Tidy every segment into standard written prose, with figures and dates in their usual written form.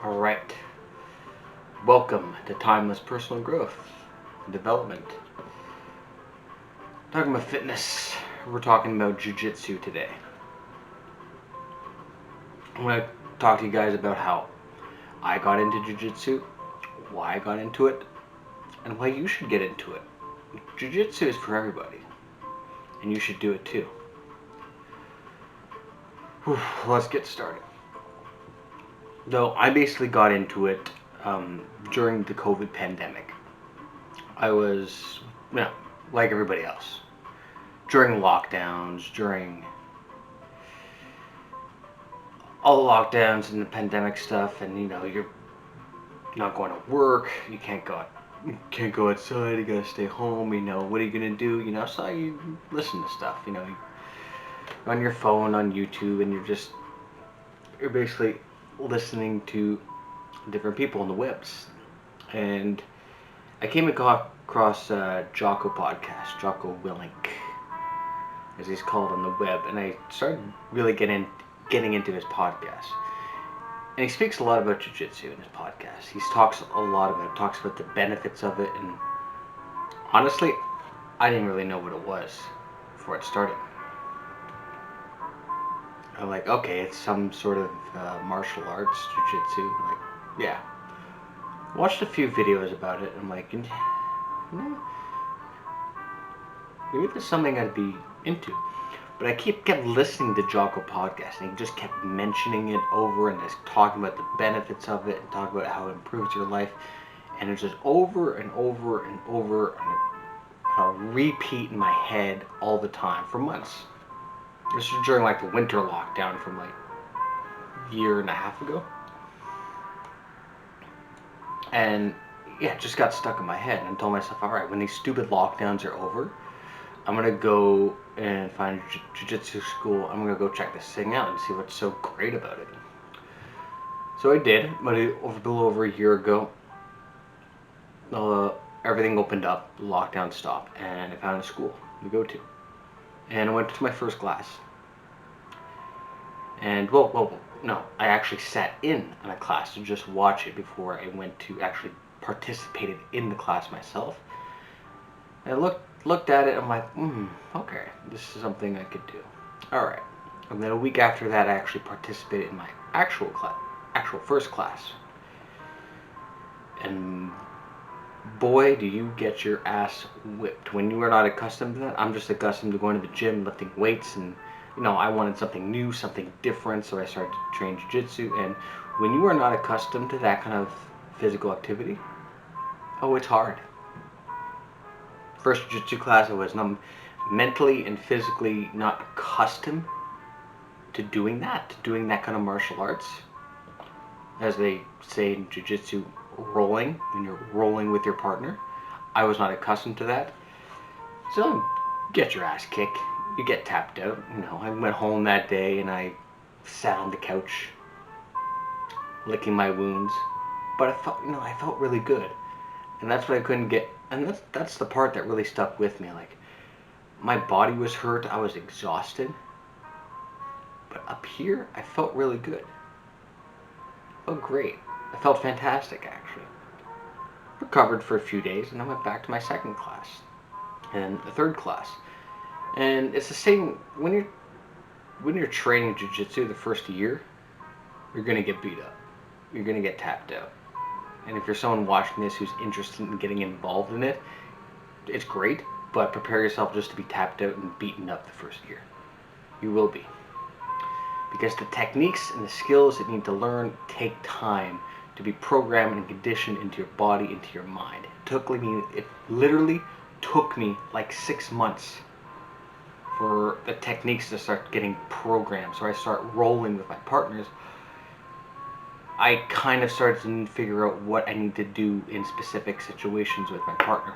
All right. Welcome to Timeless Personal Growth and Development. Talking about fitness. We're talking about Jiu-Jitsu today. I'm going to talk to you guys about how I got into Jiu-Jitsu, why I got into it, and why you should get into it. Jiu-Jitsu is for everybody, and you should do it too. Let's get started. So I basically got into it during the COVID pandemic. I was, like everybody else, during lockdowns, during all the lockdowns and the pandemic stuff, and you're not going to work, you can't go outside, you gotta stay home. What are you gonna do? So you listen to stuff. You're on your phone, on YouTube, and you're basically listening to different people on the webs. And I came across Jocko podcast, Jocko Willink, as he's called on the web, and I started really getting into his podcast. And he speaks a lot about jiu-jitsu in his podcast. He talks about the benefits of it, and honestly, I didn't really know what it was before it started. I'm like, okay, it's some sort of martial arts, jiu-jitsu. Like, yeah. Watched a few videos about it. I'm like, maybe there's something I'd be into. But I kept listening to Jocko podcast, and he just kept mentioning it over and just talking about the benefits of it and talking about how it improves your life. And it's just over and over and over and a repeat in my head all the time for months. This was during like the winter lockdown from like a year and a half ago. And yeah, it just got stuck in my head. And I told myself, all right, when these stupid lockdowns are over, I'm going to go and find a jiu-jitsu school. I'm going to go check this thing out and see what's so great about it. So I did, but a little over a year ago, everything opened up, the lockdown stopped, and I found a school to go to. And I went to my first class. And, no, I actually sat in on a class to just watch it before I went to actually participated in the class myself. And I looked at it, I'm like, okay, this is something I could do. All right. And then a week after that, I actually participated in my actual first class. And boy, do you get your ass whipped when you are not accustomed to that. I'm just accustomed to going to the gym, lifting weights, and I wanted something new, something different, so I started to train jiu-jitsu. And when you are not accustomed to that kind of physical activity, it's hard. First jiu-jitsu class, I was mentally and physically not accustomed to doing that kind of martial arts. As they say in jiu-jitsu, rolling, when you're rolling with your partner. I was not accustomed to that. So get your ass kicked. You get tapped out. I went home that day and I sat on the couch, licking my wounds. But I felt really good. And that's what I couldn't get. And that's the part that really stuck with me. Like, my body was hurt. I was exhausted. But up here, I felt really good. I felt great. I felt fantastic, actually. Recovered for a few days, and I went back to my second class and the third class. And it's the same when you're training jiu-jitsu the first year, you're gonna get beat up. You're gonna get tapped out. And if you're someone watching this who's interested in getting involved in it, it's great, but prepare yourself just to be tapped out and beaten up the first year. You will be. Because the techniques and the skills that you need to learn take time to be programmed and conditioned into your body, into your mind. It literally took me like 6 months for the techniques to start getting programmed. So I start rolling with my partners. I kind of started to figure out what I need to do in specific situations with my partner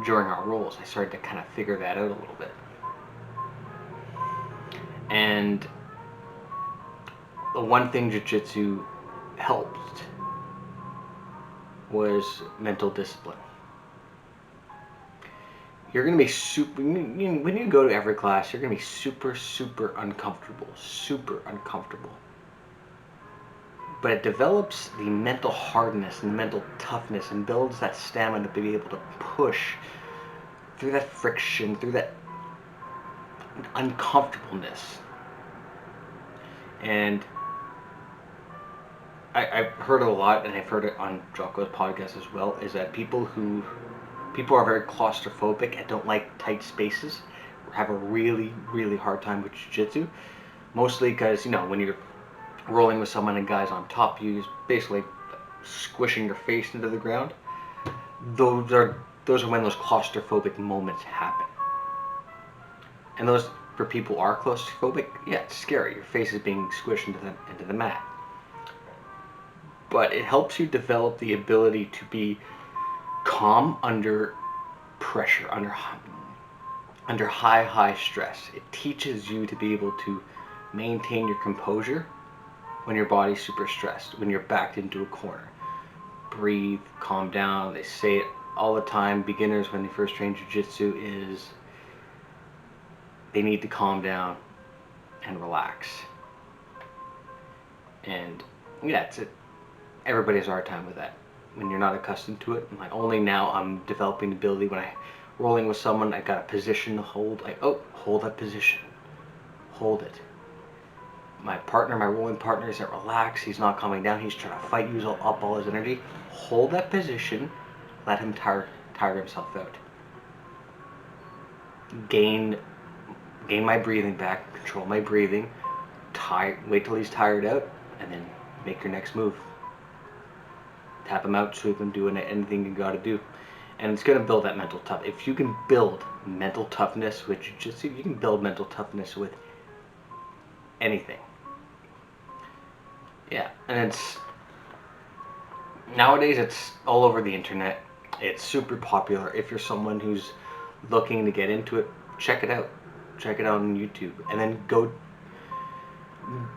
during our rolls. I started to kind of figure that out a little bit. And the one thing jiu-jitsu helped was mental discipline. You're going to be when you go to every class, you're going to be super uncomfortable. but it develops the mental hardness and the mental toughness and builds that stamina to be able to push through that friction, through that uncomfortableness. And I've heard it a lot, and I've heard it on Jocko's podcast as well, is that people are very claustrophobic and don't like tight spaces, have a really, really hard time with jiu-jitsu. Mostly because, when you're rolling with someone and guys on top, you're basically squishing your face into the ground. Those are when those claustrophobic moments happen. And those, for people who are claustrophobic, yeah, it's scary. Your face is being squished into the mat. But it helps you develop the ability to be calm under pressure, under high stress. It teaches you to be able to maintain your composure when your body's super stressed, when you're backed into a corner. Breathe, calm down. They say it all the time. Beginners, when they first train jiu-jitsu, is they need to calm down and relax. And yeah, it's it. Everybody has a hard time with that when you're not accustomed to it. Like, only now I'm developing the ability when I'm rolling with someone, I got a position to hold. Like, oh, hold that position. Hold it. My rolling partner isn't relaxed. He's not calming down. He's trying to fight, use up all his energy. Hold that position. Let him tire himself out. Gain my breathing back. Control my breathing. Wait till he's tired out, and then make your next move. Tap him out, sweep him, do anything you got to do. And it's going to build that mental toughness. If you can build mental toughness with jiu-jitsu, you can build mental toughness with anything. Yeah, and nowadays it's all over the internet. It's super popular. If you're someone who's looking to get into it, check it out. Check it out on YouTube. And then go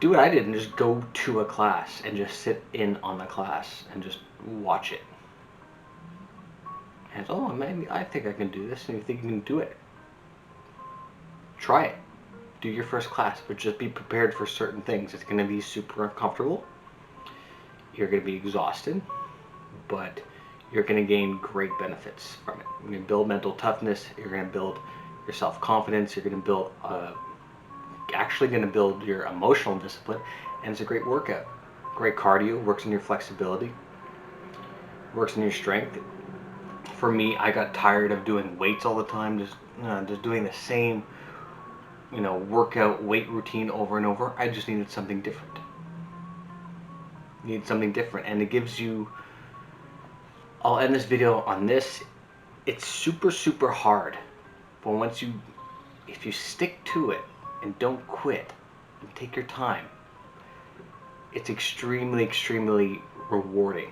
do what I did and just go to a class and just sit in on the class and just watch it. And oh man, I think I can do this, and you think you can do it. Try it. Do your first class, but just be prepared for certain things. It's going to be super uncomfortable. You're going to be exhausted, but you're going to gain great benefits from it. You're going to build mental toughness. You're going to build your self-confidence. You're going to build your emotional discipline, and it's a great workout. Great cardio, works on your flexibility, works on your strength. For me, I got tired of doing weights all the time, just doing the same, workout weight routine over and over. I just needed something different. And it gives you. I'll end this video on this. It's super, super hard, but if you stick to it and don't quit and take your time, it's extremely, extremely rewarding.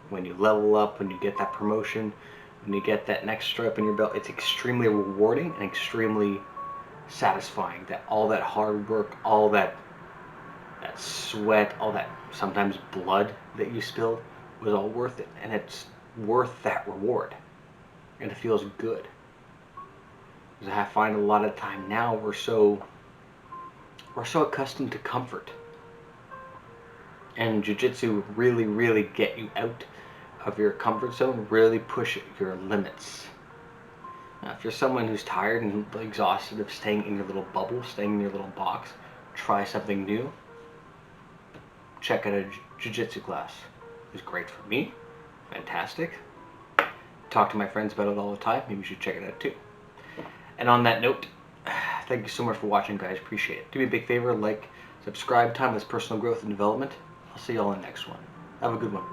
When you level up, when you get that promotion, when you get that next stripe in your belt, it's extremely rewarding and extremely satisfying. That all that hard work, all that sweat, all that sometimes blood that you spilled was all worth it, and it's worth that reward, and it feels good. Because I find a lot of time now we're so accustomed to comfort, and jiu-jitsu really, really get you out of your comfort zone, really push your limits. Now, if you're someone who's tired and exhausted of staying in your little bubble, staying in your little box, try something new. Check out a jiu-jitsu class. It was great for me. Fantastic. Talk to my friends about it all the time. Maybe you should check it out too. And on that note, thank you so much for watching, guys. Appreciate it. Do me a big favor, like, subscribe. Timeless personal growth and development. I'll see you all in the next one. Have a good one.